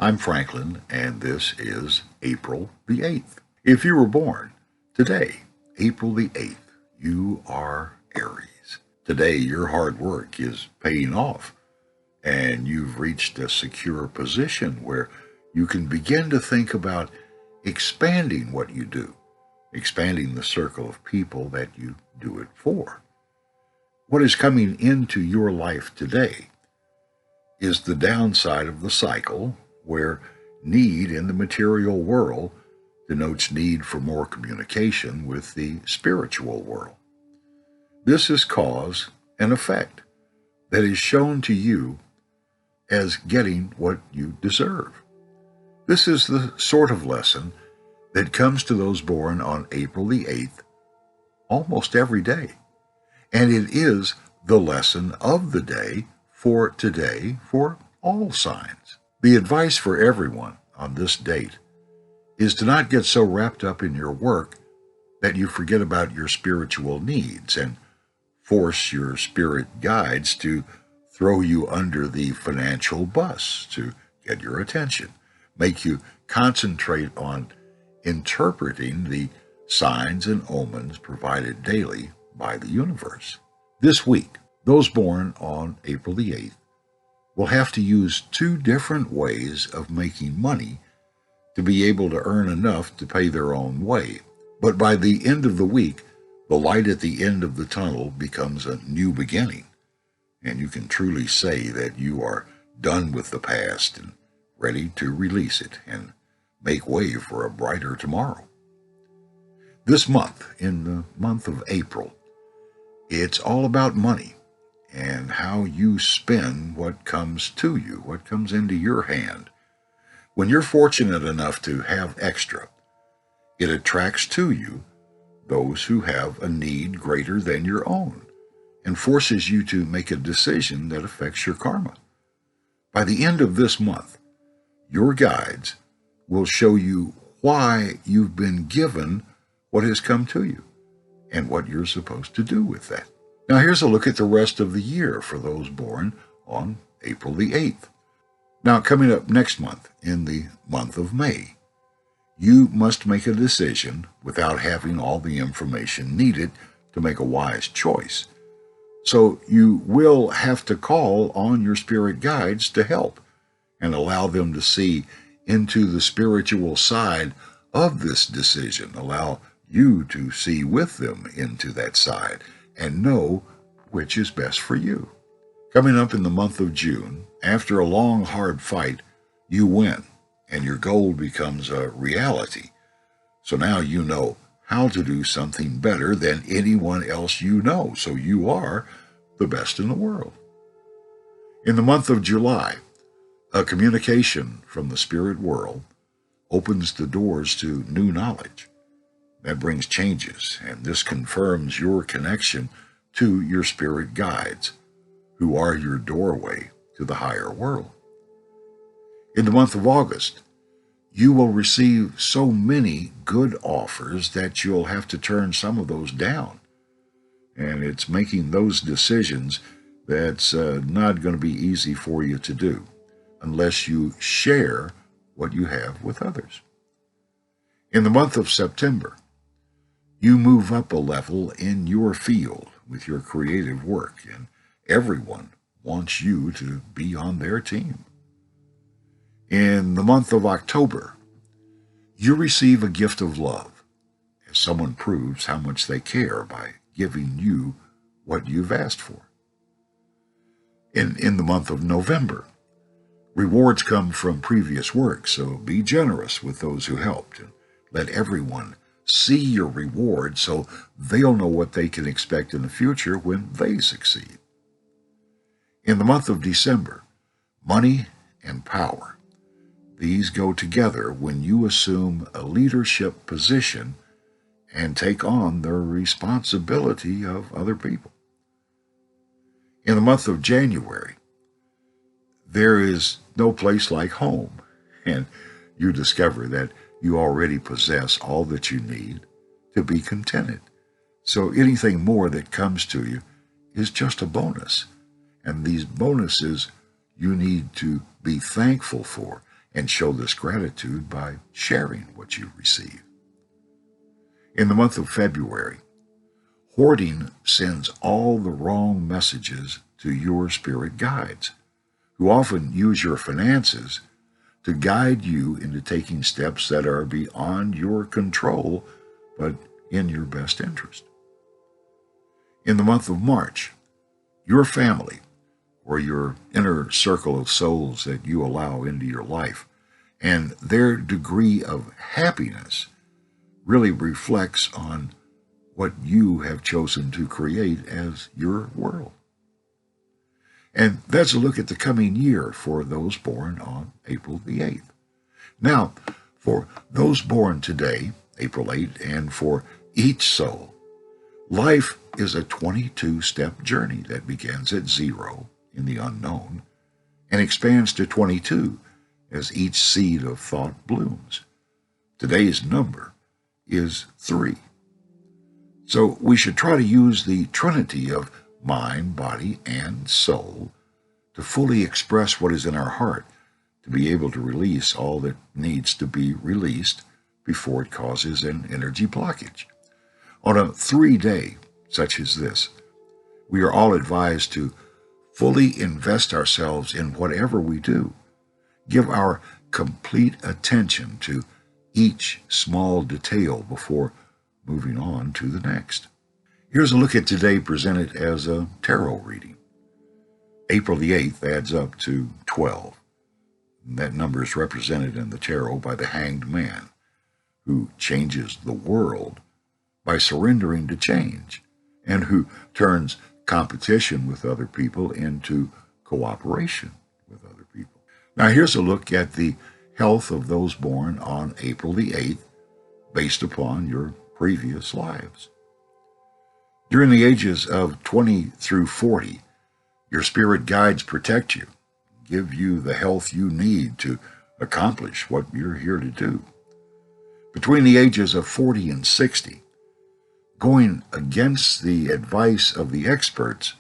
I'm Franklin, and this is April the 8th. If you were born today, April the 8th, you are Aries. Today, your hard work is paying off, and you've reached a secure position where you can begin to think about expanding what you do, expanding the circle of people that you do it for. What is coming into your life today is the downside of the cycle where need in the material world denotes need for more communication with the spiritual world. This is cause and effect that is shown to you as getting what you deserve. This is the sort of lesson that comes to those born on April the 8th almost every day. And it is the lesson of the day for today for all signs. The advice for everyone on this date is to not get so wrapped up in your work that you forget about your spiritual needs and force your spirit guides to throw you under the financial bus to get your attention, make you concentrate on interpreting the signs and omens provided daily by the universe. This week, those born on April the 8th will have to use two different ways of making money to be able to earn enough to pay their own way. But by the end of the week, the light at the end of the tunnel becomes a new beginning, and you can truly say that you are done with the past and ready to release it and make way for a brighter tomorrow. This month, in the month of April, it's all about money and how you spend what comes to you, what comes into your hand. When you're fortunate enough to have extra, it attracts to you those who have a need greater than your own and forces you to make a decision that affects your karma. By the end of this month, your guides will show you why you've been given what has come to you and what you're supposed to do with that. Now here's a look at the rest of the year for those born on April the 8th. Now coming up next month, in the month of May, you must make a decision without having all the information needed to make a wise choice. So you will have to call on your spirit guides to help and allow them to see into the spiritual side of this decision. Allow you to see with them into that side and know which is best for you. Coming up in the month of June, after a long, hard fight, you win, and your goal becomes a reality. So now you know how to do something better than anyone else you know, so you are the best in the world. In the month of July, a communication from the spirit world opens the doors to new knowledge. That brings changes, and this confirms your connection to your spirit guides, who are your doorway to the higher world. In the month of August, you will receive so many good offers that you'll have to turn some of those down. And it's making those decisions that's not going to be easy for you to do unless you share what you have with others. In the month of September, you move up a level in your field with your creative work, and everyone wants you to be on their team. In the month of October, you receive a gift of love as someone proves how much they care by giving you what you've asked for. In the month of November, rewards come from previous work, so be generous with those who helped and let everyone see your reward so they'll know what they can expect in the future when they succeed. In the month of December, money and power, these go together when you assume a leadership position and take on the responsibility of other people. In the month of January, there is no place like home, and you discover that you already possess all that you need to be contented. So anything more that comes to you is just a bonus. And these bonuses you need to be thankful for and show this gratitude by sharing what you receive. In the month of February, hoarding sends all the wrong messages to your spirit guides, who often use your finances to guide you into taking steps that are beyond your control, but in your best interest. In the month of March, your family, or your inner circle of souls that you allow into your life, and their degree of happiness really reflects on what you have chosen to create as your world. And that's a look at the coming year for those born on April the 8th. Now, for those born today, April 8th, and for each soul, life is a 22-step journey that begins at 0 in the unknown and expands to 22 as each seed of thought blooms. Today's number is 3. So we should try to use the trinity of mind, body, and soul to fully express what is in our heart, to be able to release all that needs to be released before it causes an energy blockage. On a 3-day such as this, we are all advised to fully invest ourselves in whatever we do, give our complete attention to each small detail before moving on to the next. Here's a look at today presented as a tarot reading. April the 8th adds up to 12. That number is represented in the tarot by the Hanged Man, who changes the world by surrendering to change, and who turns competition with other people into cooperation with other people. Now here's a look at the health of those born on April the 8th based upon your previous lives. During the ages of 20 through 40, your spirit guides protect you, give you the health you need to accomplish what you're here to do. Between the ages of 40 and 60, going against the advice of the experts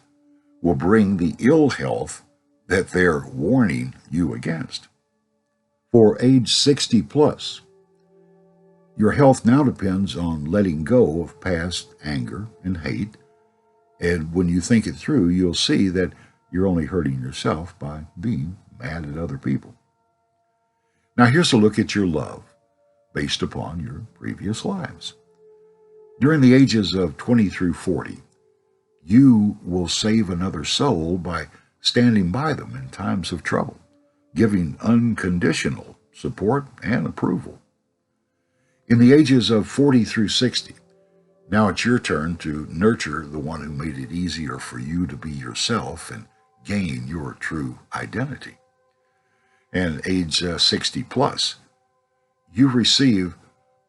will bring the ill health that they're warning you against. For age 60 plus, your health now depends on letting go of past anger and hate, and when you think it through, you'll see that you're only hurting yourself by being mad at other people. Now here's a look at your love based upon your previous lives. During the ages of 20 through 40, you will save another soul by standing by them in times of trouble, giving unconditional support and approval. In the ages of 40 through 60, now it's your turn to nurture the one who made it easier for you to be yourself and gain your true identity. And age 60 plus, you receive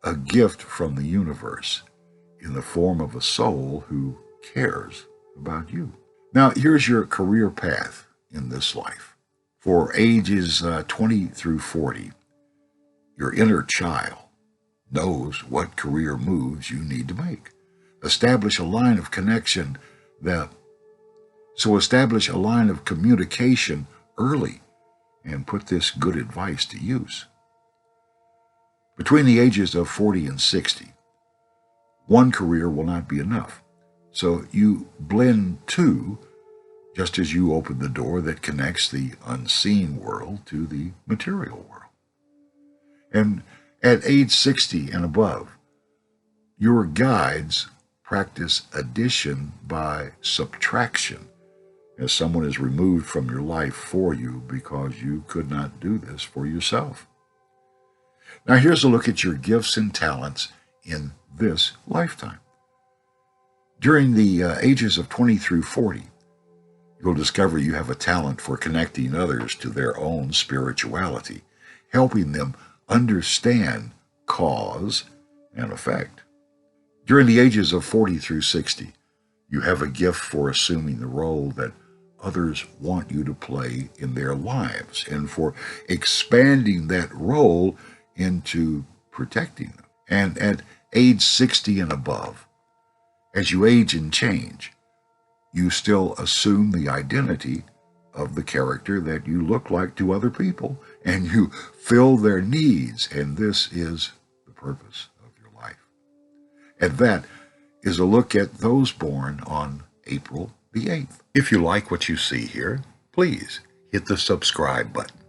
a gift from the universe in the form of a soul who cares about you. Now, here's your career path in this life. For ages 20 through 40, your inner child knows what career moves you need to make. Establish a line of connection establish a line of communication early and put this good advice to use. Between the ages of 40 and 60, one career will not be enough. So you blend two, just as you open the door that connects the unseen world to the material world. And at age 60 and above, your guides practice addition by subtraction, as someone is removed from your life for you because you could not do this for yourself. Now here's a look at your gifts and talents in this lifetime. During the ages of 20 through 40, you'll discover you have a talent for connecting others to their own spirituality, helping them understand cause and effect. During the ages of 40 through 60, you have a gift for assuming the role that others want you to play in their lives and for expanding that role into protecting them. And at age 60 and above, as you age and change, you still assume the identity of the character that you look like to other people and you fill their needs, and this is the purpose of your life. And that is a look at those born on April the 8th. If you like what you see here, please hit the subscribe button.